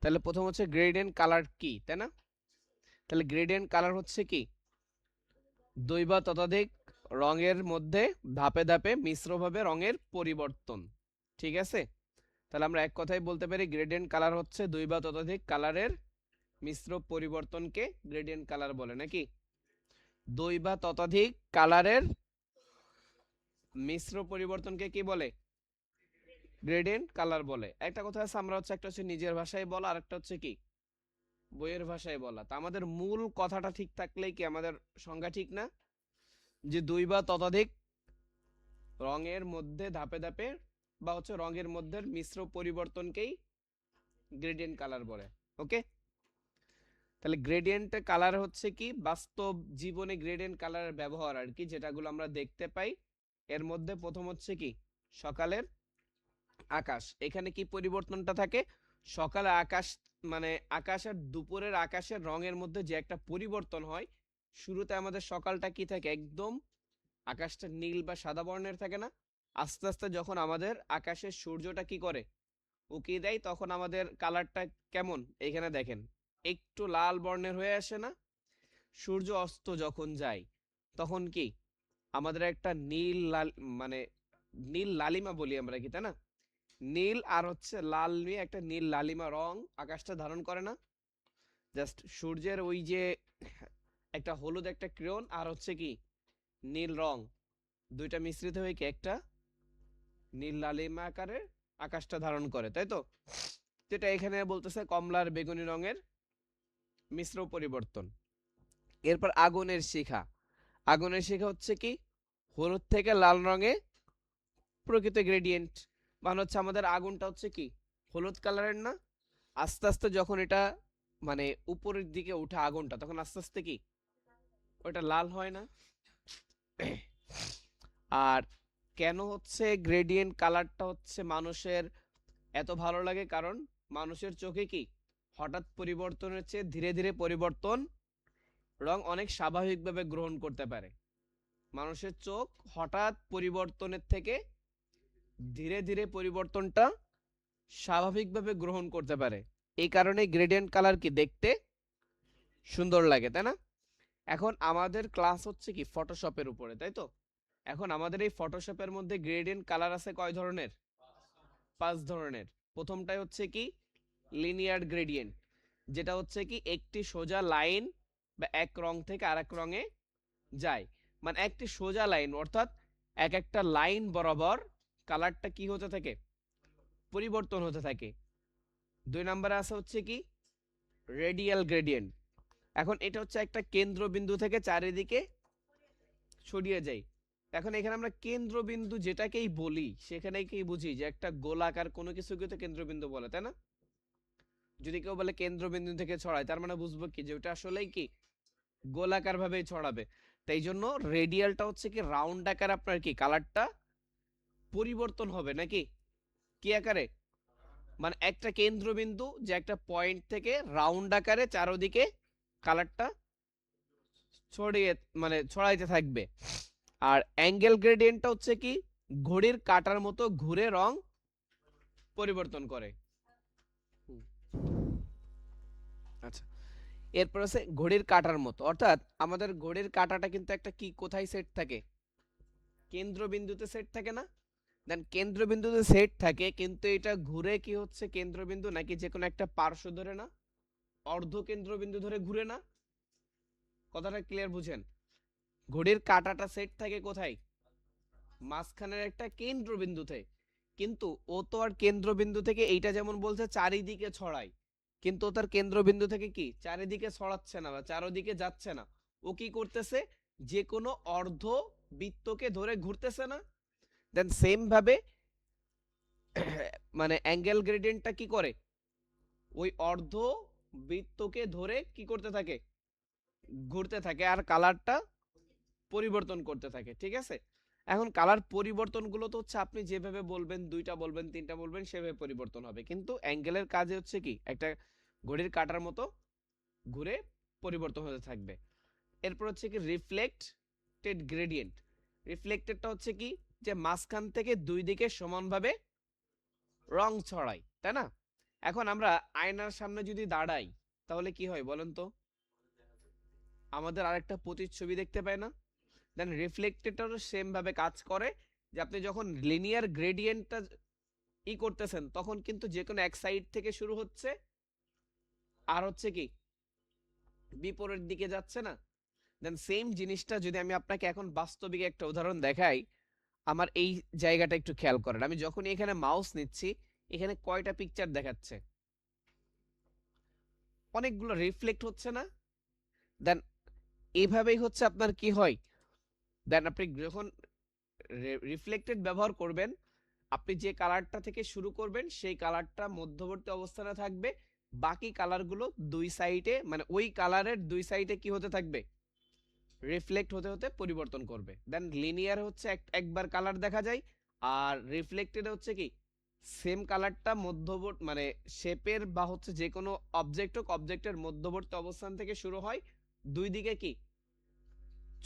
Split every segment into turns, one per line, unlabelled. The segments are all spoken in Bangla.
তাহলে প্রথম হচ্ছে গ্রেডিয়েন্ট কালার কি, তাই না? তাহলে গ্রেডিয়েন্ট কালার হচ্ছে কি, দুই বা ততোধিক রঙের মধ্যে ধাপে ধাপে মিশ্রভাবে রঙের পরিবর্তন। ঠিক আছে, তাহলে আমরা এক কথায় বলতে পারি গ্রেডিয়েন্ট কালার হচ্ছে দুই বা ততোধিক কালারের মিশ্র পরিবর্তনকে গ্রেডিয়েন্ট কালার বলে, নাকি? দুই বা ততোধিক কালারের মিশ্র পরিবর্তনকে কি বলে? গ্রেডিয়েন্ট কালার বলে। একটা কথা আছে, আমরা হচ্ছে একটা হচ্ছে নিজের ভাষায় বলা, আর একটা হচ্ছে কি বইয়ের ভাষায় বলা। তা আমাদের মূল কথাটা ঠিক থাকলেই কি আমাদের সংজ্ঞা ঠিক না, যে দুই বা ততোধিক রঙের মধ্যে ধাপে ধাপে বা হচ্ছে রঙের মধ্যে মিশ্র পরিবর্তনকেই গ্রেডিয়েন্ট কালার বলে। ওকে, তাহলে গ্রেডিয়েন্ট কালার হচ্ছে কি বাস্তব জীবনে গ্রেডিয়েন্ট কালারের ব্যবহার আর কি, যেটাগুলো আমরা দেখতে পাই। এর মধ্যে প্রথম হচ্ছে কি সকালের আকাশ। এখানে কি পরিবর্তনটা থাকে? সকালে আকাশ, মানে আকাশ আর দুপুরের আকাশের রঙের মধ্যে যে একটা পরিবর্তন হয়। শুরুতে আমাদের সকালটা কি থাকে, একদম আকাশটা নীল বা সাদা বর্ণের থাকে না? আস্তে আস্তে যখন আমাদের আকাশের সূর্যটা কি করে, উকিয়ে দেয়, তখন আমাদের কালারটা কেমন, এখানে দেখেন একটু লাল বর্ণের হয়ে আসে না? সূর্য অস্ত যখন যায় তখন কি আমাদের একটা নীল লাল, মানে নীল লালিমা বলি আমরা কি, তাই না? নীল আর হচ্ছে লাল নিয়ে একটা নীল লালিমা রং আকাশটা ধারণ করে না? জাস্ট সূর্যের ওই যে একটা হলুদ একটা ক্রেয়ন আর হচ্ছে কি নীল রং, দুইটা মিশ্রিত হয়ে কি একটা নীল লালিমা আকারে আকাশটা ধারণ করে, তাই তো? যেটা এখানে বলতেছে কমলার বেগুনি রঙের মিশ্র পরিবর্তন। এরপর আগুনের শিখা। আগুনের শিখা হচ্ছে কি হলুদ থেকে লাল রঙে প্রকৃত গ্রেডিয়েন্ট। মানে হচ্ছে আমাদের আগুনটা হচ্ছে কি হলুদ কালারের না? আস্তে আস্তে যখন এটা মানে উপরের দিকে উঠে আগুনটা, তখন আস্তে আস্তে কি ওটা লাল হয় না? আর কেন হচ্ছে গ্রেডিয়েন্ট কালারটা হচ্ছে মানুষের এত ভালো লাগে, কারণ মানুষের চোখে কি হঠাৎ পরিবর্তনের চেয়ে ধীরে ধীরে পরিবর্তন রং অনেক স্বাভাবিকভাবে গ্রহণ করতে পারে। মানুষের চোখ হঠাৎ পরিবর্তনের থেকে ধীরে ধীরে পরিবর্তনটা স্বাভাবিকভাবে গ্রহণ করতে পারে। এই কারণে গ্রেডিয়েন্ট কালার কি দেখতে সুন্দর লাগে, তাই না? এখন আমাদের ক্লাস হচ্ছে কি ফটোশপের উপরে, তাই তো? এখন আমাদের এই ফটোশপের মধ্যে গ্রেডিয়েন্ট কালার আছে কয় ধরনের? 5 ধরনের। প্রথমটাই হচ্ছে কি লিনিয়ার গ্রেডিয়েন্ট, যেটা হচ্ছে কি একটি সোজা লাইন বা এক রং থেকে আরেক রঙে যায়। মানে একটি সোজা লাইন, অর্থাৎ এক একটা লাইন বরাবর কালারটা কি হতে থাকে, পরিবর্তন হতে থাকে। 2 নম্বরে আছে হচ্ছে কি রেডিয়াল গ্রেডিয়েন্ট। এখন এটা হচ্ছে একটা কেন্দ্রবিন্দু থেকে চারিদিকে ছড়িয়ে যায়। এখন এখানে আমরা কেন্দ্রবিন্দু যেটাকেই বলি সেখানেই কি বুঝি যে একটা গোলাকার কোনো কিছুকে তো কেন্দ্রবিন্দু বলে, তাই না? যদি কেউ বলে কেন্দ্রবিন্দু থেকে ছড়ায়, তার মানে বুঝবো কি যে ওটা আসলেই কি গোলাকার ভাবে ছড়াবে। তাই জন্য রেডিয়ালটা হচ্ছে কি রাউন্ড আকার, আপনার কি কালারটা পরিবর্তন হবে নাকি কি আকারে, মানে একটা কেন্দ্রবিন্দু যে একটা পয়েন্ট থেকে রাউন্ড আকারে চারদিকে কালারটা ছড়িয়ে মানে ছড়াইতে থাকবে। আর অ্যাঙ্গেল গ্রেডিয়েন্টটা হচ্ছে কি ঘড়ির কাঁটার মতো ঘুরে রং পরিবর্তন করে। হুম, আচ্ছা। এরপর আছে ঘড়ির কাঁটার মতো, অর্থাৎ আমাদের ঘড়ির কাঁটাটা কিন্তু একটা কি কোথায় সেট থাকে, কেন্দ্রবিন্দুতে সেট থাকে না? দেন কেন্দ্রবিন্দুতে সেট থাকে, কিন্তু এটা ঘুরে কি হচ্ছে কেন্দ্রবিন্দু নাকি যে কোনো একটা পার্শ্ব ধরে না, অর্ধ কেন্দ্রবিন্দু ধরে ঘুরে না? কথাটা ক্লিয়ার বুঝেন? ঘড়ির কাঁটাটা সেট থাকে কোথায়, মাঝখানের একটা কেন্দ্রবিন্দুতে। কিন্তু ও তো আর কেন্দ্রবিন্দু থেকে এইটা যেমন বলছে চারিদিকে ছড়ায়, কিন্তু ও তার কেন্দ্রবিন্দু থেকে কি চারিদিকে ছড়াচ্ছে না বা চারিদিকে যাচ্ছে না। ও কি করতেছে, যে কোনো অর্ধ বৃত্তকে ধরে ঘুরতেছে না? দেন সেম ভাবে মানে অ্যাঙ্গেল গ্রেডিয়েন্টটা কি করে, ওই অর্ধ বৃত্তকে ধরে কি করতে থাকে, ঘুরতে থাকে আর কালারটা পরিবর্তন করতে থাকে। ঠিক আছে, এখন কালার পরিবর্তনগুলো তো হচ্ছে আপনি যেভাবে বলবেন, দুইটা বলবেন তিনটা বলবেন সেভাবে পরিবর্তন হবে, কিন্তু অ্যাঙ্গেলের কাজে হচ্ছে কি একটা ঘড়ির কাঁটার মতো ঘুরে পরিবর্তন হতে থাকবে। এরপর হচ্ছে কি রিফ্লেক্টেড গ্রেডিয়েন্ট। রিফ্লেক্টেডটা হচ্ছে কি যে মাঝখান থেকে দুই দিকে সমানভাবে রং ছড়ায়, তাই না? এখন আমরা আয়নার সামনে যদি দাঁড়াই তাহলে কি হয় বলেন তো, আমাদের আরেকটা প্রতিচ্ছবি দেখতে পাই না? দেন রিফ্লেক্টেটরও সেম ভাবে কাজ করে, যে আপনি যখন লিনিয়ার গ্রেডিয়েন্টটা করতেছেন তখন কিন্তু যে কোনো এক সাইড থেকে শুরু হচ্ছে আর হচ্ছে কি বিপরীত দিকে যাচ্ছে না? দেন সেম জিনিসটা যদি আমি আপনাকে এখন বাস্তবিক একটা উদাহরণ দেখাই, আমার এই জায়গাটা একটু খেয়াল করেন। আমি যখনই এখানে মাউস নিচ্ছি, এখানে কয়টা পিকচার দেখাচ্ছে? অনেকগুলো রিফ্লেক্ট হচ্ছে না? দেন এইভাবেই হচ্ছে আপনার কি হয়, দেন আপনি যখন রিফ্লেক্টেড ব্যবহার করবেন, আপনি যে কালারটা থেকে শুরু করবেন সেই কালারটা মধ্যবর্তী অবস্থানে থাকবে, বাকি কালারগুলো দুই সাইডে মানে ওই কালারের দুই সাইডে কি হতে থাকবে, রিফ্লেক্ট হতে হতে পরিবর্তন করবে। দেন লিনিয়ার হচ্ছে একবার কালার দেখা যায়, আর রিফ্লেক্টেড হচ্ছে কি সেম কালারটা মধ্যবর্তী মানে শেপের বা হচ্ছে যে কোনো অবজেক্ট হোক, অবজেক্টের মধ্যবর্তী অবস্থান থেকে শুরু হয়, দুই দিকে কি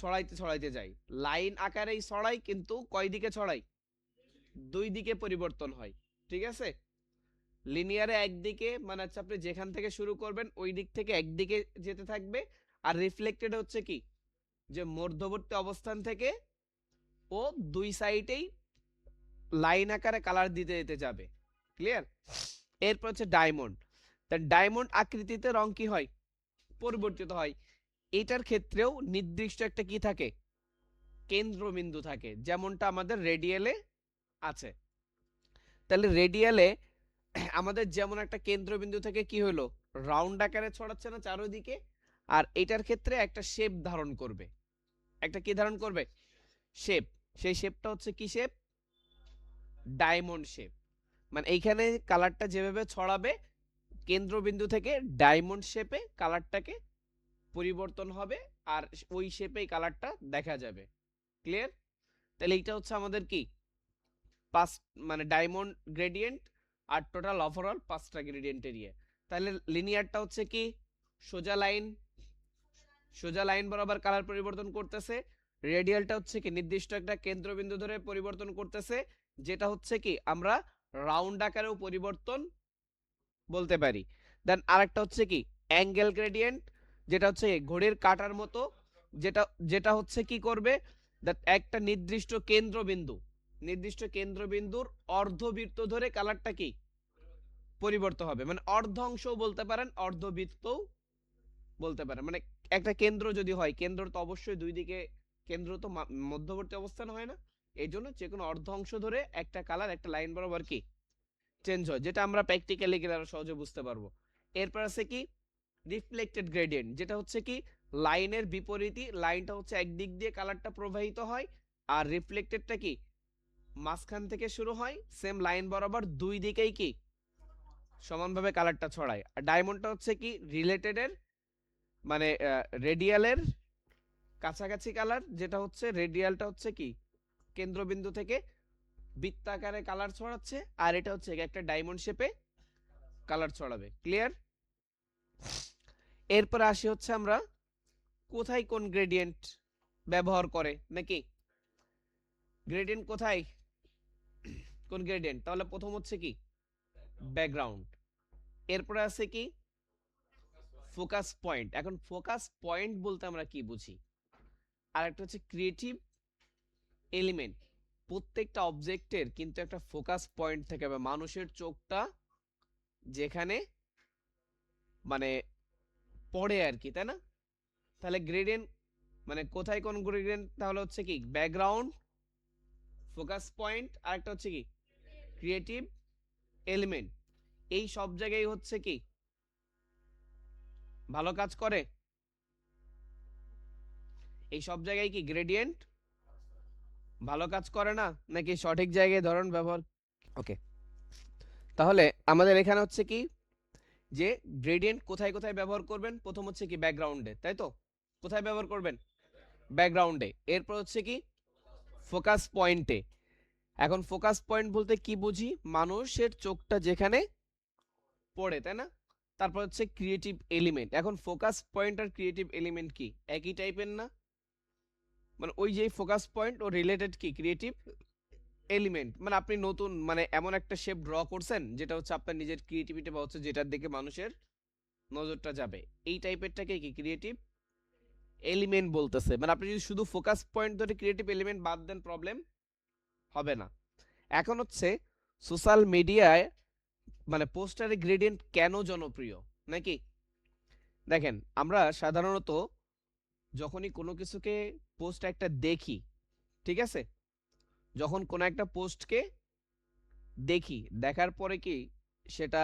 ছড়াইতে ছড়াইতে যায়, লাইন আকারেই ছড়াই কিন্তু কয় দিকে ছড়াই, দুই দিকে পরিবর্তন হয়। ঠিক আছে, লিনিয়ারে একদিকে মানে হচ্ছে আপনি যেখান থেকে শুরু করবেন ওই দিক থেকে একদিকে যেতে থাকবে, আর রিফ্লেক্টেড হচ্ছে কি যে মধ্যবর্তী অবস্থান থেকে ও দুই সাইডেই লাইন আকারে কালার দিতে দিতে যাবে। ক্লিয়ার? এরপর হচ্ছে ডায়মন্ড। তা ডায়মন্ড আকৃতিতে রং কি হয়, পরিবর্তিত হয়। এটার ক্ষেত্রেও নির্দিষ্ট একটা কি থাকে, কেন্দ্রবিন্দু থাকে, যেমনটা আমাদের রেডিয়ালে আছে। তাহলে রেডিয়ালে আমাদের যেমন একটা কেন্দ্রবিন্দু থেকে কি হলো, রাউন্ড আকারে ছড়াচ্ছে না চারদিকে, আর এটার ক্ষেত্রে একটা শেপ ধারণ করবে। একটা কি ধারণ করবে, শেপ। সেই শেপটা হচ্ছে কি শেপ, ডায়মন্ড শেপ। মানে এইখানে কালারটা যেভাবে ছড়াবে কেন্দ্রবিন্দু থেকে ডায়মন্ড শেপে কালারটাকে পরিবর্তন হবে, আর ওই শেপেই কালারটা দেখা যাবে। ক্লিয়ার? তাহলে এইটা হচ্ছে আমাদের কি পাঁচ মানে ডায়মন্ড গ্রেডিয়েন্ট, আর টোটাল ওভারঅল পাঁচটা গ্রেডিয়েন্ট এরিয়া। তাহলে লিনিয়ারটা হচ্ছে কি সোজা লাইন, সোজা লাইন বরাবর কালার পরিবর্তন করতেছে। রেডিয়ালটা হচ্ছে কি নির্দিষ্ট একটা কেন্দ্রবিন্দু ধরে পরিবর্তন করতেছে, যেটা হচ্ছে কি আমরা রাউন্ড আকারেও পরিবর্তন বলতে পারি। দেন আরেকটা হচ্ছে কি অ্যাঙ্গেল গ্রেডিয়েন্ট, যেটা হচ্ছে ঘড়ির কাঁটার মতো, যেটা যেটা হচ্ছে কি করবে, একটা নির্দিষ্ট কেন্দ্রবিন্দুর অর্ধবৃত্ত ধরে কালারটা কি পরিবর্তন হবে, মানে অর্ধ অংশও বলতে পারেন, অর্ধবৃত্তও বলতে পারেন। মানে একটা কেন্দ্র যদি হয়, কেন্দ্র তো অবশ্যই দুই দিকে, কেন্দ্র তো মধ্যবর্তী অবস্থান হয় না, এই জন্য যে কোনো অর্ধ অংশ ধরে একটা কালার একটা লাইন বরাবর কি চেঞ্জ হয়, যেটা আমরা প্র্যাকটিক্যালি গেলে আরো সহজে বুঝতে পারবো। এরপর আছে কি রিফ্লেক্টেড গ্রেডিয়েন্ট, যেটা হচ্ছে কি লাইনের বিপরীতই, লাইনটা হচ্ছে একদিক দিয়ে কালারটা প্রবাহিত হয়, আর রিফ্লেক্টেডটা কি মাঝখান থেকে শুরু হয়, সেম লাইন বরাবর দুই দিকেই কি সমানভাবে কালারটা ছড়ায়। আর ডায়মন্ডটা হচ্ছে কি রিলেটেডের মানে রেডিয়ালের কাছাকাছি কালার, যেটা হচ্ছে রেডিয়ালটা হচ্ছে কি কেন্দ্রবিন্দু থেকে বৃত্তাকারে কালার ছড়াচ্ছে, আর এটা হচ্ছে একটা ডায়মন্ড শেপে কালার ছড়াবে। ক্লিয়ার? এরপর আসি হচ্ছে আমরা কোথায় কোন গ্রেডিয়েন্ট ব্যবহার করে নাকি, গ্রেডিয়েন্ট কোথায় কোন গ্রেডিয়েন্ট, তাহলে প্রথম হচ্ছে কি ব্যাকগ্রাউন্ড, এরপরে আছে কি ফোকাস পয়েন্ট। এখন ফোকাস পয়েন্ট বলতে আমরা কি বুঝি, আর একটা হচ্ছে ক্রিয়েটিভ এলিমেন্ট। প্রত্যেকটা অবজেক্টের কিন্তু একটা ফোকাস পয়েন্ট থাকে, বা মানুষের চোখটা যেখানে মানে পড়ে আর কি, তাই না? তাহলে গ্রেডিয়েন্ট মানে কোথায় কোন গ্রেডিয়েন্ট, তাহলে হচ্ছে কি ব্যাকগ্রাউন্ড, ফোকাস পয়েন্ট, আর একটা হচ্ছে কি ক্রিয়েটিভ এলিমেন্ট। এই সব জায়গায় হচ্ছে কি ভালো কাজ করে, এই সব জায়গায় কি গ্রেডিয়েন্ট ভালো কাজ করে না, নাকি সঠিক জায়গায় ধরন ব্যবহার? ওকে, তাহলে আমাদের এখানে হচ্ছে কি যে গ্রেডিয়েন্ট কোথায় কোথায় ব্যবহার করবেন, প্রথম হচ্ছে কি ব্যাকগ্রাউন্ডে, তাই তো? কোথায় ব্যবহার করবেন, ব্যাকগ্রাউন্ডে। এরপর হচ্ছে কি ফোকাস পয়েন্টে। এখন ফোকাস পয়েন্ট বলতে কি বুঝি, মানুষের চোখটা যেখানে পড়ে, তাই না? তারপর হচ্ছে ক্রিয়েটিভ এলিমেন্ট। এখন ফোকাস পয়েন্ট আর ক্রিয়েটিভ এলিমেন্ট কি একই টাইপের না? মানে ওই যে ফোকাস পয়েন্ট ও রিলেটেড কি ক্রিয়েটিভ এলিমেন্ট মানে আপনি নতুন মানে এমন একটা শেপ ড্র করছেন যেটা হচ্ছে আপনার নিজের ক্রিয়েটিভিটি বা হচ্ছে যেটার দিকে মানুষের নজরটা যাবে, এই টাইপেরটাকে কি ক্রিয়েটিভ এলিমেন্ট বলতেছে। মানে আপনি যদি শুধু ফোকাস পয়েন্ট ধরে ক্রিয়েটিভ এলিমেন্ট বাদ দেন প্রবলেম হবে না। এখন হচ্ছে সোশ্যাল মিডিয়ায় মানে পোস্টারে গ্রেডিয়েন্ট কেন জনপ্রিয় নাকি? দেখেন আমরা সাধারণত যখনই কোনো কিছুকে পোস্ট একটা দেখি, ঠিক আছে, যখন কোনো একটা পোস্টকে দেখি দেখার পরে কি সেটা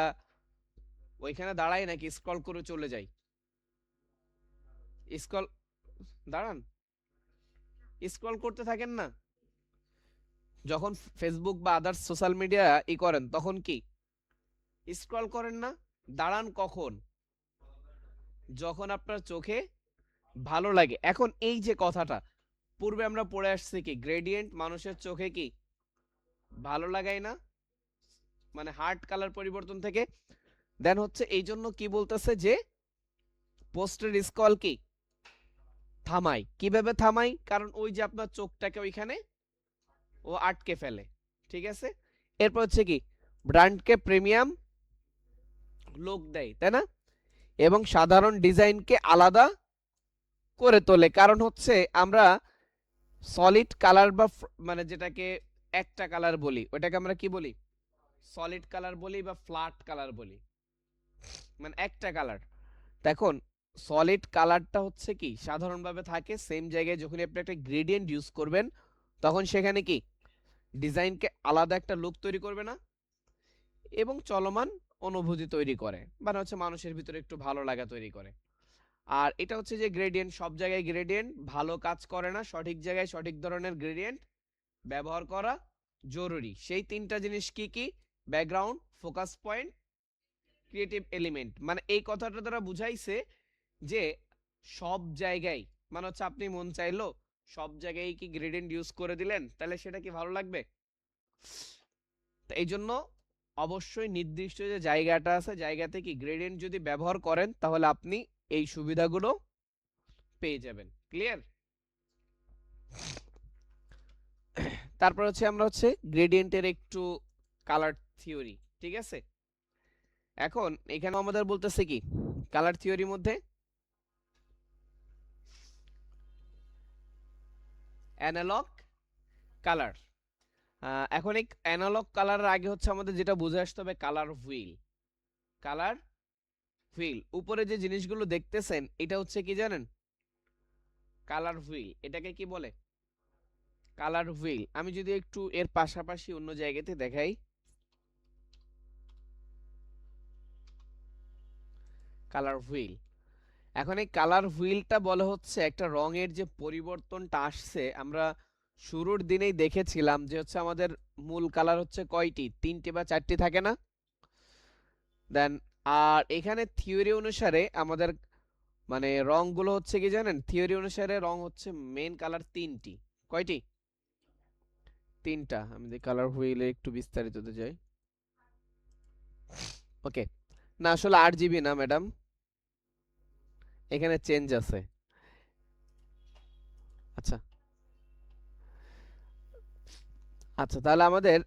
ওইখানে দাঁড়াই নাকি স্ক্রল করে চলে যাই? স্ক্রল, দাঁড়ান, স্ক্রল করতে থাকেন না। যখন ফেসবুক বা আদার্স সোশ্যাল মিডিয়া করেন তখন কি স্ক্রল করেন না? দাঁড়ান কখন? যখন আপনার চোখে ভালো লাগে। এখন এই যে কথাটা পূর্বে আমরা পড়ে আসছি কি গ্রেডিয়েন্ট মানুষের চোখে কি ভালো লাগায় না, মানে হার্ট কালার পরিবর্তন থেকে। দেন হচ্ছে এই জন্য কি বলতেছে যে পোস্টের স্ক্রল কি থামাই। কিভাবে থামাই? কারণ ওই যে আপনার চোখটাকে ওইখানে ও আটকে ফেলে, ঠিক আছে। এরপর হচ্ছে কি ব্র্যান্ডকে প্রিমিয়াম লুক দেয়, তাই না, এবং সাধারণ ডিজাইনকে আলাদা করে তোলে। কারণ হচ্ছে আমরা সলিড কালার বা মানে যেটাকে একটা কালার বলি ওটাকে আমরা কি বলি? সলিড কালার বলি বা ফ্ল্যাট কালার বলি, মানে একটা কালার। দেখুন সলিড কালারটা হচ্ছে কি সাধারণভাবে থাকে সেম জায়গায়, যখন আপনি একটা গ্রেডিয়েন্ট ইউজ করবেন তখন সেখানে কি ডিজাইনকে আলাদা একটা লুক তৈরি করবে না, এবং চলমান অনুভূতি তৈরি করে, মানে হচ্ছে মানুষের ভিতরে একটু ভালো লাগা তৈরি করে। আর এটা হচ্ছে যে গ্রেডিয়েন্ট, সব জায়গায় গ্রেডিয়েন্ট ভালো কাজ করে না, সঠিক জায়গায় সঠিক ধরনের গ্রেডিয়েন্ট ব্যবহার করা জরুরি। সেই তিনটা জিনিস কি কি? Background, focus point, creative element. মানে এই কথাটা দ্বারা বুঝাইছে যে সব জায়গায় মানে হচ্ছে আপনি মন চাইলো সব জায়গায় কি গ্রেডিয়েন্ট ইউজ করে দিলেন, তাহলে সেটা কি ভালো লাগবে? তো এই জন্য অবশ্যই নির্দিষ্ট যে জায়গাটা আছে জায়গাতে কি গ্রেডিয়েন্ট যদি ব্যবহার করেন তাহলে আপনি এই সুবিধাগুলো পেয়ে যাবেন। ক্লিয়ার? তারপর হচ্ছে আমরা হচ্ছে গ্রেডিয়েন্টের একটু কালার থিওরি, ঠিক আছে। এখন এখানে আমাদের বলতেছে কি কালার থিওরির মধ্যে অ্যানালগ কালার। এখন এই অ্যানালগ কালারের আগে হচ্ছে আমাদের যেটা বুঝে আসতে হবে কালার হুইল। কালার হুইল, উপরে যে জিনিসগুলো দেখতেছেন এটা হচ্ছে কি জানেন? Colour wheel. এটাকে কি বলে? Colour wheel. আমি যদি একটু এর পাশাপাশি অন্য জায়গাতে দেখাই, কালার হুইল। এখন এই কালার হুইলটা বলে হচ্ছে একটা রঙের যে পরিবর্তনটা আসছে, আমরা শুরুর দিনেই দেখেছিলাম যে হচ্ছে আমাদের মূল কালার হচ্ছে কয়টি? তিনটি বা চারটি থাকে না? দেন আর এখানে থিওরি অনুসারে আমাদের মানে রংগুলো হচ্ছে কি জানেন? থিওরি অনুসারে রং হচ্ছে মেন কালার তিনটি। কয়টি? তিনটা। আমি যদি কালার হুইলে একটু বিস্তারিততে যাই, ওকে। না আসলে 8 GB না ম্যাডাম, এখানে চেঞ্জ আছে। আচ্ছা আচ্ছা, তাহলে আমাদের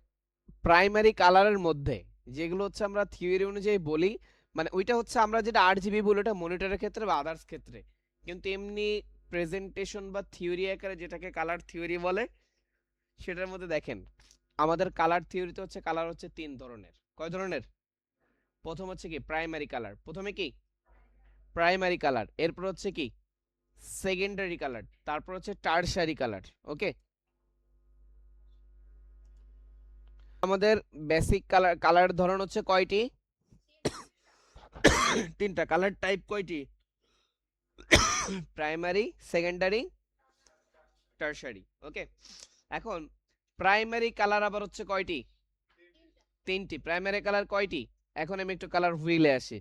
প্রাইমারি কালারের মধ্যে যেগুলো হচ্ছে আমরা থিওরি অনুযায়ী বলি, মানে ওইটা হচ্ছে আমরা যেটা 8 GB বলি ওটা মনিটরের ক্ষেত্রে বা আদার্স ক্ষেত্রে, কিন্তু এমনি প্রেজেন্টেশন বা থিওরি আকারে যেটাকে কালার থিওরি বলে সেটার মধ্যে দেখেন আমাদের কালার থিওরিতে হচ্ছে কালার হচ্ছে তিন ধরনের। কয় ধরনের? প্রথম হচ্ছে কি প্রাইমারি কালার, প্রথমে কি প্রাইমারি কালার, এরপর হচ্ছে কি সেকেন্ডারি কালার, তারপর হচ্ছে টারশারি কালার। ওকে, আমাদের বেসিক কালার কালার ধরন হচ্ছে কয়টি? তিনটা। কালার টাইপ কয়টি? Primary, secondary, tertiary. ওকে, এখন প্রাইমারি কালার আবার হচ্ছে কয়টি? তিনটি। প্রাইমারি কালার কয়টি? এখন আমি একটু কালার হুইলে আসি।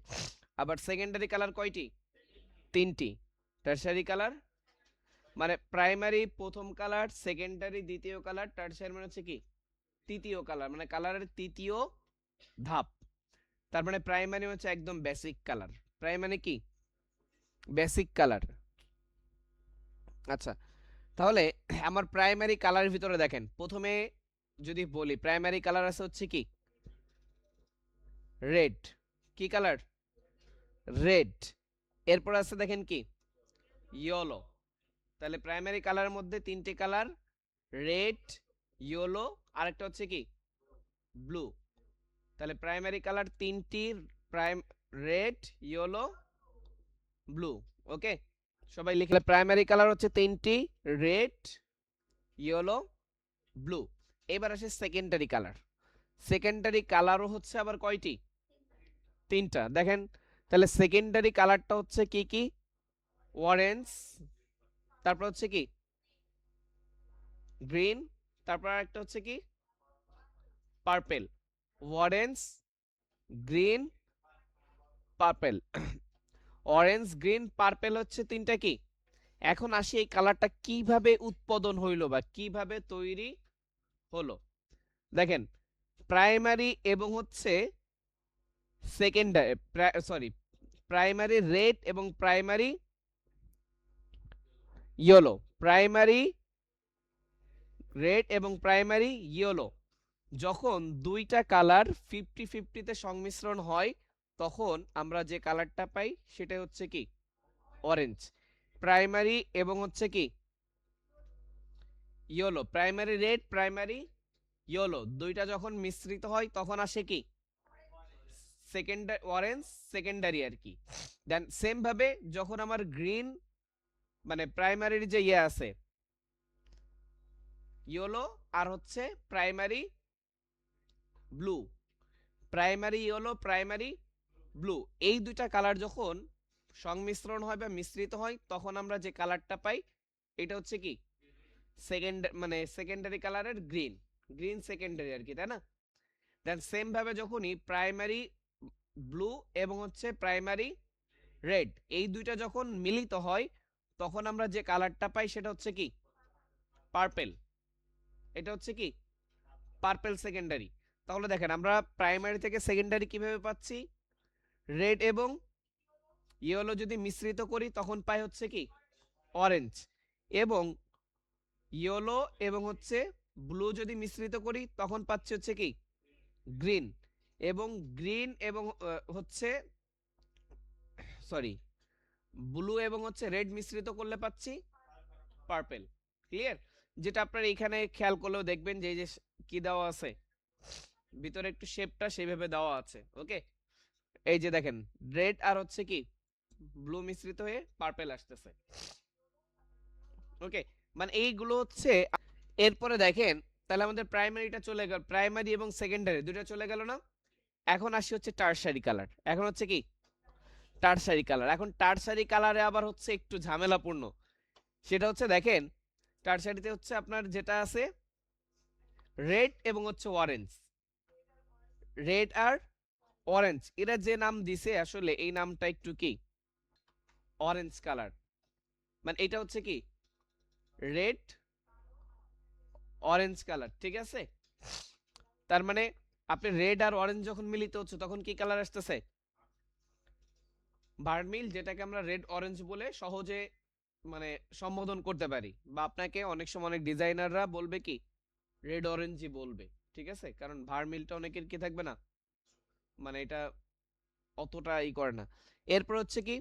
আবার সেকেন্ডারি কালার কয়টি? তিনটি। টারশারি কালার মানে প্রাইমারি প্রথম কালার, সেকেন্ডারি দ্বিতীয় কালার, টারশারি মানে হচ্ছে কি তৃতীয় কালার, মানে কালারের তৃতীয় ধাপ। তার মানে প্রাইমারি হচ্ছে একদম বেসিক কালার। প্রাইমারি কি বেসিক কালার। আচ্ছা, তাহলে আমার প্রাইমারি কালারের ভিতরে দেখেন প্রথমে যদি বলি প্রাইমারি কালার আছে হচ্ছে কি রেড, কি কালার রেড। এরপর আছে দেখেন কি ইয়েলো। তাহলে প্রাইমারি কালারের মধ্যে তিনটি কালার, রেড, ইয়েলো, আরেকটা হচ্ছে কি ব্লু। তাহলে প্রাইমারি কালার তিনটি, প্রাইম রেড, ইয়েলো, ব্লু। ওকে, সবাই লিখলে প্রাইমারি কালার হচ্ছে তিনটি, রেড, ইয়েলো, ব্লু। এবার আসে সেকেন্ডারি কালার। সেকেন্ডারি কালারও হচ্ছে আবার কয়টি, তিনটা। দেখেন তাহলে সেকেন্ডারি কালারটা হচ্ছে কি কি, অরেঞ্জ, তারপর হচ্ছে কি গ্রিন, তারপর একটা হচ্ছে কি purple. Orange, green, purple. Orange, green, purple হচ্ছে তিনটা কি। এখন আসি এই কালারটা কিভাবে উৎপাদন হইলো বা কিভাবে তৈরি হলো। দেখেন প্রাইমারি এবং হচ্ছে সেকেন্ডারি, সরি প্রাইমারি রেড এবং প্রাইমারি ইয়েলো, প্রাইমারি রেড এবং প্রাইমারি ইয়েলো যখন দুইটা কালার 50-50-তে সংমিশ্রণ হয় তখন আমরা যে কালারটা পাই সেটা হচ্ছে কি অরেঞ্জ। প্রাইমারি এবং হচ্ছে কি yellow, primary red, primary yellow দুইটা যখন মিশ্রিত হয় তখন আসে কি সেকেন্ডারি অরেঞ্জ, সেকেন্ডারি আর কি। দেন সেম ভাবে যখন আমার গ্রিন মানে প্রাইমারির যে ইয়ে আছে ইয়েলো আর হচ্ছে primary blue, primary yellow, primary blue, এই দুইটা কালার যখন সংমিশ্রণ হয় বা মিশ্রিত হয় তখন আমরা যে কালারটা পাই এটা হচ্ছে কি সেকেন্ডারি কালারের গ্রিন, গ্রিন সেকেন্ডারি আর কি, তাই না। দেন সেম ভাবে যখনই প্রাইমারি ব্লু এবং হচ্ছে প্রাইমারি রেড এই দুইটা যখন মিলিত হয় তখন আমরা যে কালারটা পাই সেটা হচ্ছে কি পার্পেল। এটা হচ্ছে কি পার্পেল সেকেন্ডারি। তাহলে দেখেন আমরা প্রাইমারি থেকে সেকেন্ডারি কিভাবে পাচ্ছি, রেড এবং ইয়েলো যদি মিশ্রিত করি তখন পাই হচ্ছে কি অরেঞ্জ, এবং ইয়েলো এবং হচ্ছে ব্লু যদি মিশ্রিত করি তখন পাচ্ছি হচ্ছে কি গ্রিন, এবং গ্রিন এবং হচ্ছে সরি ব্লু এবং হচ্ছে রেড মিশ্রিত করলে পাচ্ছি পার্পেল। ক্লিয়ার। যেটা আপনারা এখানে খেয়াল করলেও দেখবেন যে এই যে কি দেওয়া আছে ভিতরে একটু শেপটা সেইভাবে দেওয়া আছে। ওকে, এই যে দেখেন রেড আর হচ্ছে কি ব্লু মিশ্রিত হয়ে পার্পেল আসতেছে। ওকে, মানে এইগুলো হচ্ছে। এরপরে দেখেন তাহলে আমাদের প্রাইমারিটা চলে গেল, প্রাইমারি এবং সেকেন্ডারি দুটো চলে গেল না। এখন আসি হচ্ছে টারসারি কালার। এখন হচ্ছে কি টারসারি কালার। এখন টারসারি কালারে আবার হচ্ছে একটু ঝামেলাপূর্ণ। সেটা হচ্ছে দেখেন টারসারিতে হচ্ছে আপনার যেটা আছে রেড এবং হচ্ছে অরেঞ্জ, রেড আর অরেঞ্জ এরা যে নাম দিছে আসলে এই নামটা একটু কি অরেঞ্জ কালার, মানে এটা হচ্ছে কি রেড অরেঞ্জ কালার, ঠিক আছে। তার মানে আপনি রেড আর অরেঞ্জ যখন মিলিত হচ্ছে তখন কি কালার আসতেছে ভার্মিল, যেটাকে আমরা রেড অরেঞ্জ বলে সহজে মানে সম্বোধন করতে পারি, বা আপনাকে অনেক সময় অনেক ডিজাইনাররা বলবে কি রেড অরেঞ্জই বলবে, ঠিক আছে। কারণ ভার্মিলটা অনেকের কি থাকবে না, মানে এটা অতটা ই করে না। এরপর হচ্ছে কি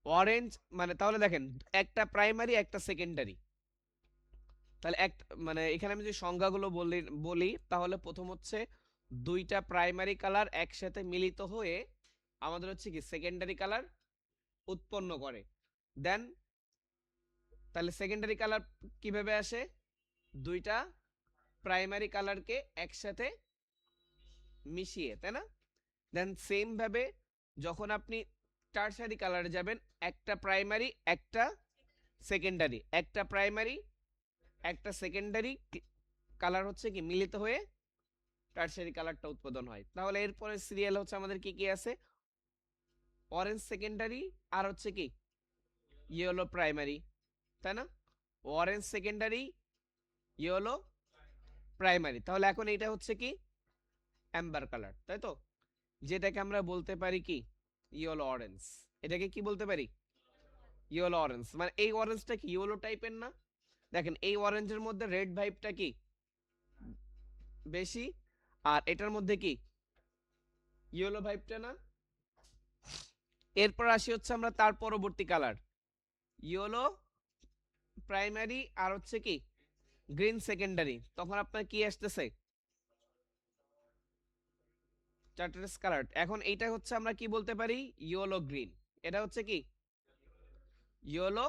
অরেঞ্জ, মানে তাহলে দেখেন একটা প্রাইমারি একটা সেকেন্ডারি। তাহলে এক মানে এখানে আমি যদি সংজ্ঞাগুলো বলি তাহলে প্রথম হচ্ছে দুইটা প্রাইমারি কালার একসাথে মিলিত হয়ে আমাদের হচ্ছে কি সেকেন্ডারি কালার উৎপন্ন করে। দেন তাহলে সেকেন্ডারি কালার কিভাবে আসে, দুইটা প্রাইমারি কালারকে একসাথে মিশিয়ে, তাই না। দেন সেম ভাবে যখন আপনি টারসারি কালারে যাবেন একটা প্রাইমারি একটা সেকেন্ডারি, একটা প্রাইমারি একটা সেকেন্ডারি কালার হচ্ছে কি মিলিত হয়ে টারসারি কালারটা উৎপাদন হয়। তাহলে এরপরে সিরিয়াল হচ্ছে আমাদের কি কি আছে, অরেঞ্জ সেকেন্ডারি আর হচ্ছে কি ইয়েলো প্রাইমারি, তাই না। Orange secondary yellow primary. তাহলে এখন এটা হচ্ছে কি অ্যাম্বার কালার, তাই তো, যেটাকে আমরা বলতে পারি কি ইয়েলো অরেঞ্জ। এটাকে কি বলতে পারি ইয়েলো অরেঞ্জ। মানে এই অরেঞ্জটা কি ইয়েলো টাইপের না। দেখেন এই অরেঞ্জের মধ্যে রেড ভাইবটা কি বেশি, আর এটার মধ্যে কি ইয়েলো ভাইবটা না। এরপর আসি হচ্ছে আমরা তার পরবর্তী কালার, ইয়েলো প্রাইমারি আর হচ্ছে কি গ্রিন সেকেন্ডারি। তখন আপনার কি আসতেছে চার্টার্স কালার। এখন এইটা হচ্ছে আমরা কি বলতে পারি ইয়েলো গ্রিন, এটা হচ্ছে কি ইয়েলো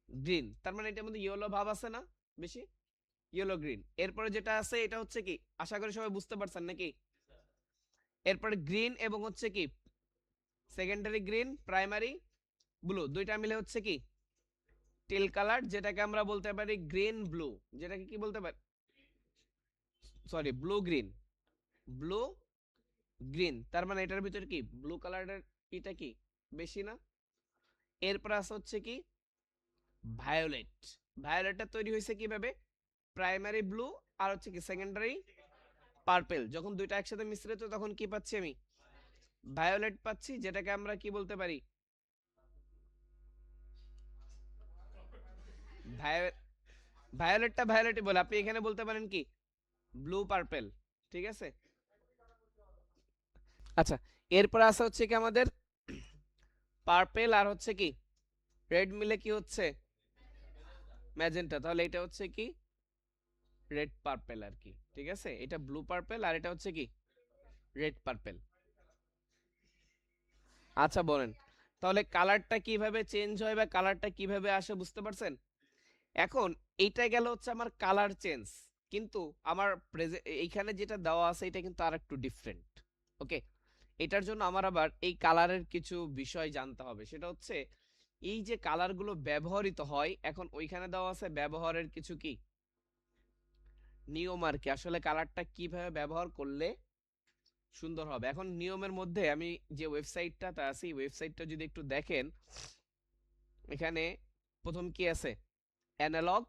গ্রিন, তার মানে এটার মধ্যে ইয়েলো ভাব আছে না বেশি, ইয়েলো গ্রিন। এরপরে যেটা আছে এটা হচ্ছে কি, আশা করি সবাই বুঝতে পারছেন নাকি। এরপরে গ্রিন এবং হচ্ছে কি সেকেন্ডারি গ্রিন প্রাইমারি ব্লু, দুইটা মিলে হচ্ছে কি টিল কালার, যেটাকে আমরা বলতে পারি গ্রিন ব্লু, যেটাকে কি বলতে পারি sorry blue green, blue green. তার মানে এটার ভিতরে কি ব্লু কালারের এটা কি বেশি না। এরপর আছে হচ্ছে কি ভায়োলেট, ভায়োলেটটা তৈরি হয়েছে কিভাবে, প্রাইমারি ব্লু আর হচ্ছে কি সেকেন্ডারি পার্পল, যখন দুইটা একসাথে মিশ্রিত তখন কি পাচ্ছি আমি ভায়োলেট পাচ্ছি, যেটাকে আমরা কি বলতে পারি ভায়োলেটটা ভায়োলেটই বলে, আপনি এখানে বলতে পারেন কি ব্লু পার্পল, ঠিক আছে। আচ্ছা, এরপর আছে হচ্ছে কি আমাদের পার্পল আর হচ্ছে কি রেড মিলে কি হচ্ছে ম্যাজেন্টা, তাহলে এটা হচ্ছে কি রেড পার্পল আর কি, ঠিক আছে। এটা ব্লু পার্পল আর এটা হচ্ছে কি রেড পার্পল। আচ্ছা বলেন, তাহলে কালারটা কিভাবে চেঞ্জ হয় বা কালারটা কিভাবে আসে বুঝতে পারছেন। এখন এইটা গেল হচ্ছে আমার কালার চেঞ্জ, কিন্তু আমার এইখানে যেটা দেওয়া আছে এটা কিন্তু আর একটু ডিফারেন্ট। ওকে, এটার জন্য আমার আবার এই কালারের কিছু বিষয় জানতে হবে, সেটা হচ্ছে এই যে কালারগুলো ব্যবহৃত হয়, এখন ওইখানে দেওয়া আছে ব্যবহারের কিছু কি নিয়ম আর কি, আসলে কালারটা কিভাবে ব্যবহার করলে সুন্দর হবে। এখন নিয়মের মধ্যে আমি যে ওয়েবসাইটটাতে আছি ওয়েবসাইটটা যদি একটু দেখেন, এখানে প্রথম কি আছে অ্যানালগ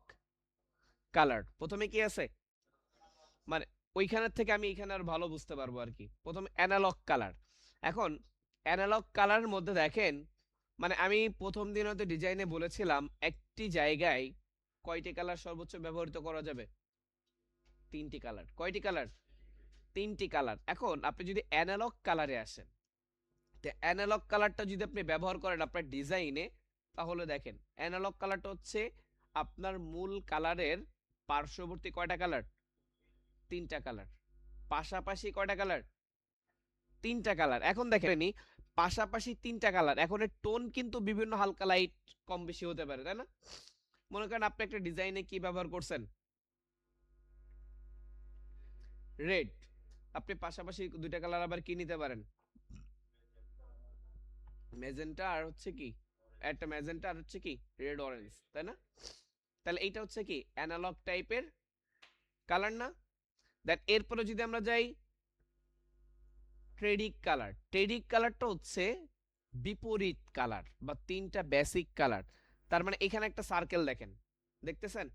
কালার, প্রথমে কি আছে মানে ওইখানের থেকে আমি এখানে আর ভালো বুঝতে পারবো আর কি। প্রথম অ্যানালগ কালার, এখন অ্যানালগ কালারের মধ্যে দেখেন, মানে আমি প্রথম দিন হয়তো ডিজাইনে বলেছিলাম একটি জায়গায় কয়টি কালার সর্বোচ্চ ব্যবহৃত করা যাবে, তিনটি কালার। কয়টি কালার, তিনটি কালার। এখন আপনি যদি অ্যানালগ কালারে আসেন, তো অ্যানালগ কালারটা যদি আপনি ব্যবহার করেন আপনার ডিজাইনে, তাহলে দেখেন অ্যানালগ কালারটা হচ্ছে আপনার মূল কালারের পার্শ্ববর্তী কয়টা কালার, তিনটা কালার, পাশাপাশি কয়টা কালার, তিনটা কালার। এখন দেখেন পাশাপাশি তিনটা কালার, এখন এর টোন কিন্তু বিভিন্ন হালকা লাইট কম বেশি হতে পারে, তাই না। মনে করেন আপনি একটা ডিজাইনে কি ব্যবহার করছেন রেড, আপনি পাশাপাশি দুইটা কালার আবার কি নিতে পারেন ম্যাজেন্টা আর হচ্ছে কি একটা ম্যাজেন্টা আর হচ্ছে কি রেড অরেঞ্জ, তাই না। তাহলে এইটা হচ্ছে কি অ্যানালগ টাইপের কালার না। দেন এরপরে যদি আমরা যাই ট্রেডিক কালার, ট্রেডিক কালারটা হচ্ছে বিপরীত কালার বা তিনটা বেসিক কালার। তার মানে এখানে একটা সার্কেল দেখেন, দেখতেছেন।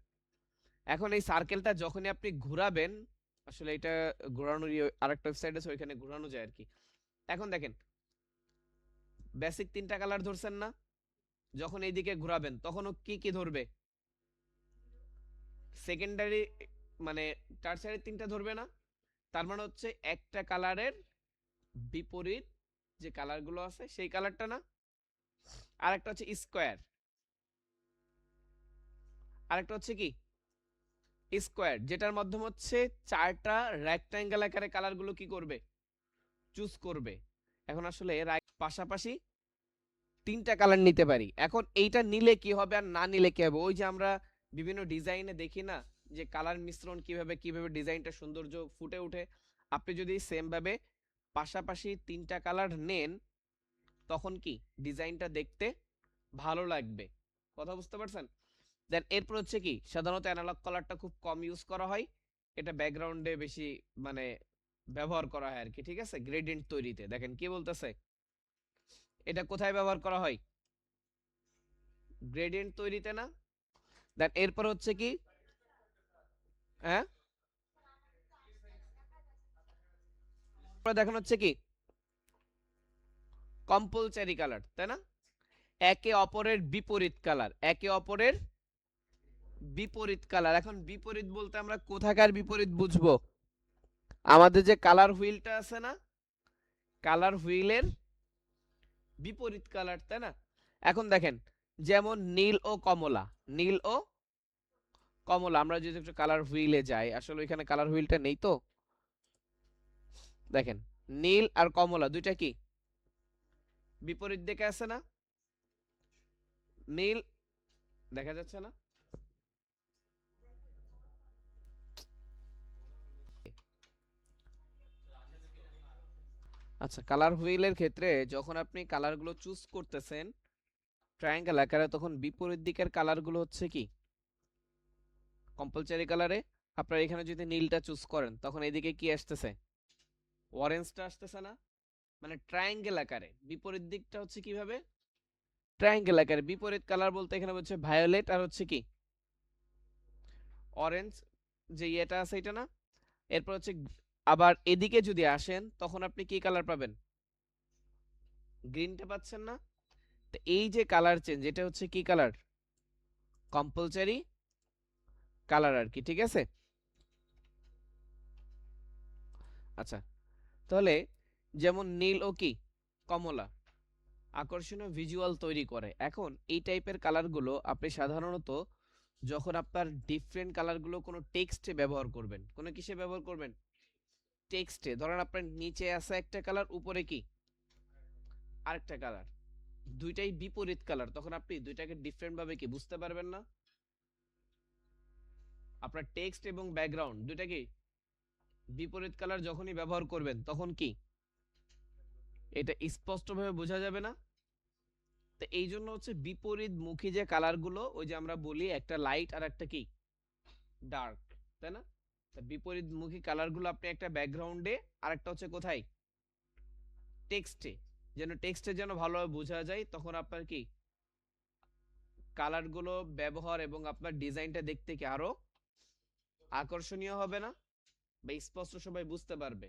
এখন এই সার্কেলটা যখনই আপনি ঘোরাবেন, আসলে এটা ঘোরানোর আরেকটা ওয়েবসাইট আছে ওইখানে ঘোরানো যায় আর কি। এখন দেখেন বেসিক তিনটা কালার ধরছেন না, যখন এইদিকে ঘোরাবেন তখনও কি কি ধরবে সেকেন্ডারি মানে টারসারি তিনটা ধরবে না। তার মানে হচ্ছে একটা কালারের বিপরীত যে কালারগুলো আছে সেই কালারটা না। আরেকটা হচ্ছে স্কোয়ার, আরেকটা হচ্ছে কি স্কোয়ার, যেটার মাধ্যমে হচ্ছে চারটা রেক্টাঙ্গেল আকারে কালারগুলো কি করবে চুজ করবে। এখন আসলে পাশাপাশি তিনটা কালার নিতে পারি। এখন এইটা নিলে কি হবে আর না নিলে কি হবে, ওই যে আমরা বিভিন্ন ডিজাইনে দেখি না যে কালার মিশ্রণ কিভাবে কিভাবে ডিজাইনটা সৌন্দর্য ফুটে ওঠে। আপনি যদি সেম ভাবে পাশাপাশি তিনটা কালার নেন তখন কি ডিজাইনটা দেখতে ভালো লাগবে, কথা বুঝতে পারছেন। দেন এরপর হচ্ছে কি সাধারণত অ্যানালগ কালারটা খুব কম ইউজ করা হয়, এটা ব্যাকগ্রাউন্ডে বেশি মানে ব্যবহার করা হয় আর কি, ঠিক আছে। গ্রেডিয়েন্ট তৈরিতে দেখেন কি বলতেছে, এটা কোথায় ব্যবহার করা হয় গ্রেডিয়েন্ট তৈরিতে না। দেন এরপর হচ্ছে কি হ্যাঁ দেখেন হচ্ছে কি কম্পালসারি কালার, তাই না, একে অপরের বিপরীত কালার, একে অপরের বিপরীত কালার। এখন বিপরীত বলতে আমরা কোথাকার বিপরীত বুঝবো? আমাদের যে কালার হুইলটা আছে না, কালার হুইলের বিপরীত কালার, তাই না? এখন দেখেন, যেমন নীল ও কমলা, নীল ও কমলা, আমরা যদি একটু কালার হুইলে যাই, আসলে ওইখানে কালার হুইলটা নেই তো। দেখেন, নীল আর কমলা দুইটা কি বিপরীত দিকে আছে না? নীল দেখা যাচ্ছে না? আচ্ছা, কালার হুইলের ক্ষেত্রে যখন আপনি কালারগুলো চুজ করতেছেন ট্রায়াঙ্গেল আকারে, তখন বিপরীত দিকের কালারগুলো হচ্ছে কি কম্পালসারি কালারে। আপনার এখানে যদি নীলটা চুজ করেন তখন এদিকে কি আসতেছে? অরেঞ্জটা আসতেছে না? মানে ট্রায়াঙ্গেল আকারে বিপরীত দিকটা হচ্ছে কিভাবে? ট্রায়াঙ্গেল আকারে বিপরীত কালার বলতে এখানে হচ্ছে ভায়োলেট আর হচ্ছে কি অরেঞ্জ, যে ইয়েটা আছে এটা না। এরপর হচ্ছে আবার এদিকে যদি আসেন তখন আপনি কি কালার পাবেন? গ্রিনটা পাচ্ছেন না? তো এই যে কালার চেঞ্জ, এটা হচ্ছে কি কালার? কম্পালসারি কালার আর কি, ঠিক আছে? আচ্ছা, তাহলে যেমন নীল ও কি কমলা আকর্ষণীয় ভিজুয়াল তৈরি করে। এখন এই টাইপের কালারগুলো আপনি সাধারণত যখন আপনার ডিফারেন্ট কালারগুলো কোনো টেক্সটে ব্যবহার করবেন, কোনো কিসে ব্যবহার করবেন? টেক্সটে। ধরেন আপনার নিচে আছে একটা কালার, উপরে কি আরেকটা কালার, দুইটাই বিপরীত কালার, তখন আপনি দুইটাকে ডিফারেন্ট ভাবে কি বুঝতে পারবেন না? আপনার টেক্সট এবং ব্যাকগ্রাউন্ড দুইটা কি বিপরীত কালার যখনই ব্যবহার করবেন তখন কি এটা স্পষ্টভাবে বোঝা যাবে না? তো এই জন্য হচ্ছে বিপরীত মুখী যে কালারগুলো, ওই যে আমরা বলি একটা লাইট আর একটা কি ডার্ক, তাই না? তা বিপরীত মুখী কালারগুলো আপনি একটা ব্যাকগ্রাউন্ডে আর একটা হচ্ছে কোথায় টেক্সটে, যেন টেক্সটে যেন ভালোভাবে বোঝা যায়, তখন আপনার কি কালারগুলো ব্যবহার এবং আপনার ডিজাইনটা দেখতে কি আরো আকর্ষণীয় হবে না, বা স্পষ্ট সবাই বুঝতে পারবে।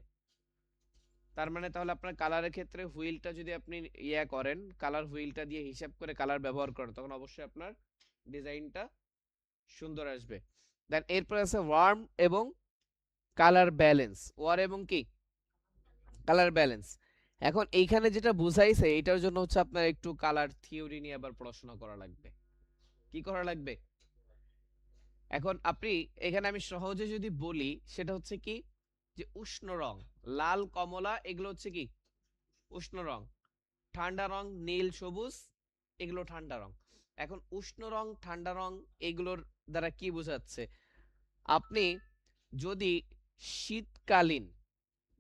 তার মানে তাহলে আপনার কালারের ক্ষেত্রে হুইলটা যদি আপনি ইয়া করেন, কালার হুইলটা দিয়ে হিসাব করে কালার ব্যবহার করেন, তখন অবশ্যই আপনার ডিজাইনটা সুন্দর আসবে। দেন এরপর আছে ওয়ার্ম এবং কালার ব্যালেন্স। ওয়ার এবং কি কালার ব্যালেন্স। এখন এইখানে যেটা বুঝাইছে এটার জন্য হচ্ছে আপনার একটু কালার থিওরি নিয়ে আবার পড়াশোনা করা লাগবে। কি করা লাগবে? এখন আপনি এখানে আমি সহজে যদি বলি সেটা হচ্ছে কি, যে উষ্ণ রং, লাল কমলা এগুলো হচ্ছে কি উষ্ণ রং, ঠান্ডা রং নীল সবুজ এগুলো ঠান্ডা রং। এখন উষ্ণ রং ঠান্ডা রং এগুলোর দ্বারা কি বোঝাচ্ছে? আপনি যদি শীতকালীন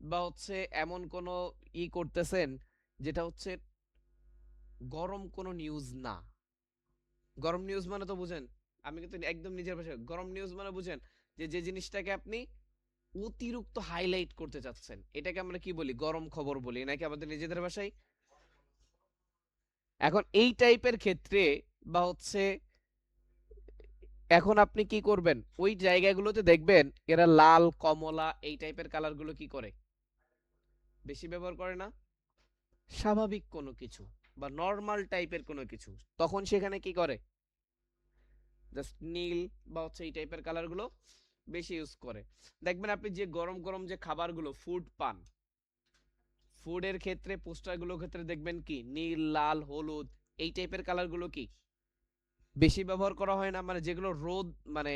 বা হচ্ছে এমন কোনো করতেছেন যেটা হচ্ছে গরম কোনো নিউজ না, গরম নিউজ মানে তো বুঝেন, আমি কিন্তু একদম নিজের ভাষায় গরম নিউজ মানে বুঝেন যে যে জিনিসটাকে আপনি অতিরিক্ত হাইলাইট করতে চাচ্ছেন, এটাকে আমরা কি বলি? গরম খবর বলি নাকি আমাদের নিজেদের ভাষায়? এখন এই টাইপের ক্ষেত্রে বা হচ্ছে এখন আপনি কি করবেন, ওই জায়গাগুলোতে দেখবেন এরা লাল কমলা এই টাইপের কালারগুলো কি করে বেশি ব্যবহার করে না? স্বাভাবিক কোনো কিছু বা নর্মাল টাইপের কোনো কিছু, তখন সেখানে কি করে জাস্ট নীল বা হচ্ছে এই টাইপের কালারগুলো বেশি ইউজ করে। দেখবেন আপনি যে গরম গরম যে খাবারগুলো ফুড পান, ফুডের ক্ষেত্রে পোস্টারগুলোর ক্ষেত্রে দেখবেন কি নীল লাল হলুদ এই টাইপের কালারগুলো কি বেশি ব্যবহার করা হয় না? মানে যেগুলো রোদ মানে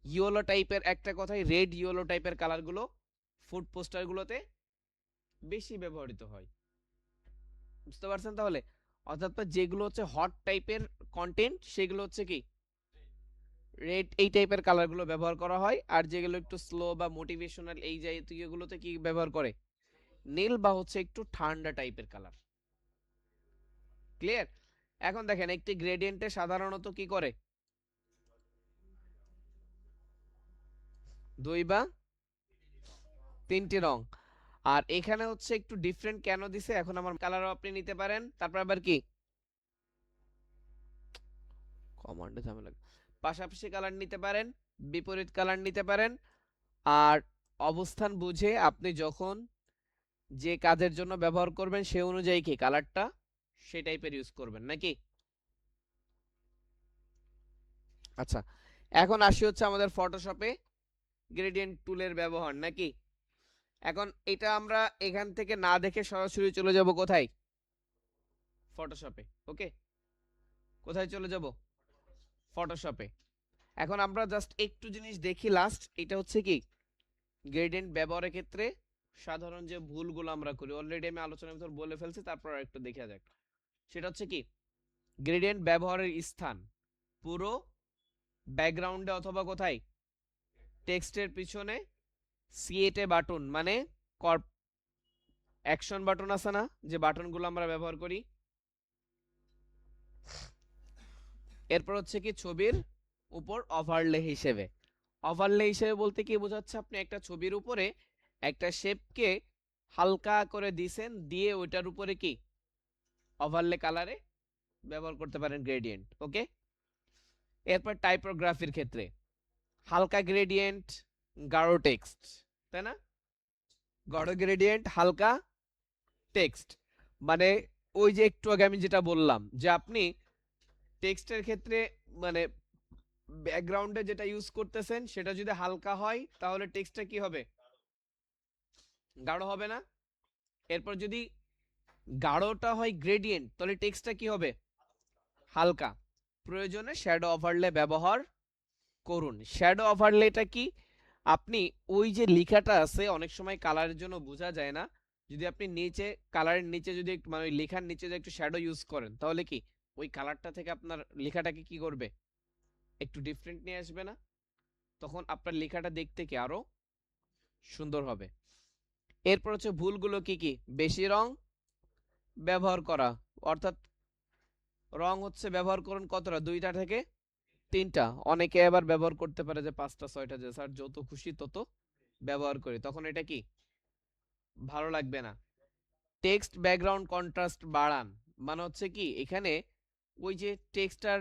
ইয়েলো টাইপের, একটা কথাই রেড ইয়েলো টাইপের কালারগুলো ফুড পোস্টারগুলোতে বেশি ব্যবহৃত হয়। বুঝতে পারছেন তাহলে? অর্থাৎ যেগুলো হচ্ছে হট টাইপের কন্টেন্ট সেগুলো হচ্ছে কি রেড এই টাইপের কালারগুলো ব্যবহার করা হয়, আর যেগুলো একটু স্লো বা মোটিভেশনাল এই জাতীয়গুলোতে কি ব্যবহার করে নীল বা হচ্ছে একটু ঠান্ডা টাইপের কালার। ক্লিয়ার? এখন দেখেন একটি গ্রেডিয়েন্টে সাধারণত কি করে দুই বা তিনটি রং, আর এখানে হচ্ছে একটু ডিফারেন্ট কেন দিছে, এখন আমার কালারও আপনি নিতে পারেন, তারপর আবার কি কমান্ডে ঝামেলা, পাশাপাশি কালার নিতে পারেন, বিপরীত কালার নিতে পারেন, আর অবস্থান বুঝে আপনি যখন যে কাজের জন্য ব্যবহার করবেন সে অনুযায়ী কি কালারটা সেই টাইপের ইউজ করবেন নাকি? আচ্ছা, এখন আসি হচ্ছে আমাদের ফটোশপে গ্রেডিয়েন্ট টুলের ব্যবহার নাকি। এখন এটা আমরা এখান থেকে না দেখে সরাসরি চলে যাব কোথায়, ফটোশপে। ওকে, কোথায় চলে যাব, ফটোশপে। এখন আমরা জাস্ট একটু জিনিস দেখি লাস্ট, এটা হচ্ছে কি গ্রেডিয়েন্ট ব্যবহারের ক্ষেত্রে সাধারণ যে ভুলগুলো আমরা করি, অলরেডি আমি আলোচনার ভিতর বলে ফেলছি, তারপর একটু দেখা যাক। সেটা হচ্ছে কি গ্রেডিয়েন্ট ব্যবহারের স্থান পুরো ব্যাকগ্রাউন্ডে অথবা কোথায়, টেক্সটের পিছনে সিএটে বাটন মানে অ্যাকশন বাটন আছে না, যে বাটনগুলো আমরা ব্যবহার করি। এরপর হচ্ছে কি ছবির উপর ওভারলে হিসেবে। ওভারলে হিসেবে বলতে কি বোঝাচ্ছে, আপনি একটা ছবির উপরে একটা শেপকে হালকা করে দিছেন, দিয়ে ওইটার উপরে কি ওভারলে কালারে ব্যবহার করতে পারেন গ্রেডিয়েন্ট। ওকে, এরপর টাইপোগ্রাফির ক্ষেত্রে হালকা গ্রেডিয়েন্ট, গাঢ় টেক্সট, তাই না, গাঢ় গ্রেডিয়েন্ট, হালকা টেক্সট। মানে ওই যে একটু আগে আমি যেটা বললাম যে আপনি টেক্সটের ক্ষেত্রে মানে ব্যাকগ্রাউন্ডে যেটা ইউজ করতেছেন সেটা যদি হালকা হয় তাহলে টেক্সটটা কি হবে, গাঢ় হবে না। এরপর যদি গাঢ়টা হয় গ্রেডিয়েন্ট তাহলে টেক্সটটা কি হবে, হালকা। প্রয়োজনে শ্যাডো ওভারলে ব্যবহার করুন। শ্যাডো ওভারলেটা কি, আপনি ওই যে লেখাটা আছে অনেক সময় কালারের জন্য বোঝা যায় না, যদি আপনি নিচে কালারের নিচে যদি মানে ওই লেখার নিচে যদি একটু শ্যাডো ইউজ করেন তাহলে কি ওই কালারটা থেকে আপনার লেখাটাকে কি করবে, একটু ডিফারেন্ট নিয়ে আসবে না, তখন আপনার লেখাটা দেখতে কি আরো সুন্দর হবে। এরপর হচ্ছে ভুলগুলো কি কি, বেশি রং ব্যবহার করা, অর্থাৎ রং হচ্ছে ব্যবহার করুন কতটা, 2টা থেকে 3টা। অনেকে আবার ব্যবহার করতে পারে যে 5টা 6টা, যে স্যার যত খুশি তত ব্যবহার করি, তখন এটা কি ভালো লাগবে না। টেক্সট ব্যাকগ্রাউন্ড কন্ট্রাস্ট বাড়ান, মানে হচ্ছে কি এখানে ওই যে টেক্সটার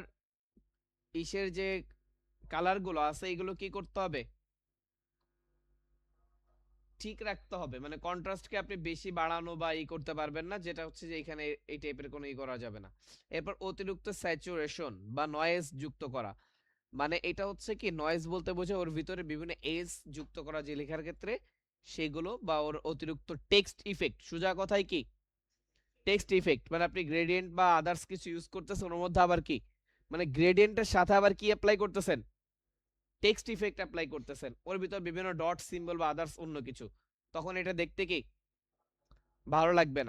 ইসের যে কালারগুলো আছে এগুলো কি করতে হবে, ঠিক রাখতে হবে। মানে কন্ট্রাস্টকে আপনি বেশি বাড়ানো বা ই করতে পারবেন না, যেটা হচ্ছে যে এখানে এই টাইপের কোনো ই করা যাবে না। এরপর অতিরিক্ত স্যাচুরেশন বা নয়েজ যুক্ত করা, মানে এটা হচ্ছে কি নয়েজ বলতে বোঝায় ওর ভিতরে বিভিন্ন এজ যুক্ত করা যে লেখার ক্ষেত্রে সেগুলো, বা ওর অতিরিক্ত টেক্সট ইফেক্ট, সোজা কথায় কি টেক্সট ইফেক্ট, মানে আপনি গ্রেডিয়েন্ট বা আদার্স কিছু ইউজ করতেছেন ওর মধ্যে আবার কি মানে গ্রেডিয়েন্টের সাথে আবার কি অ্যাপ্লাই করতেছেন, টেক্সট ইফেক্ট অ্যাপ্লাই করতেছেন, ওর ভিতর বিভিন্ন ডট সিম্বল বা আদার্স অন্য কিছু, তখন এটা দেখতে কি ভালো লাগবে না।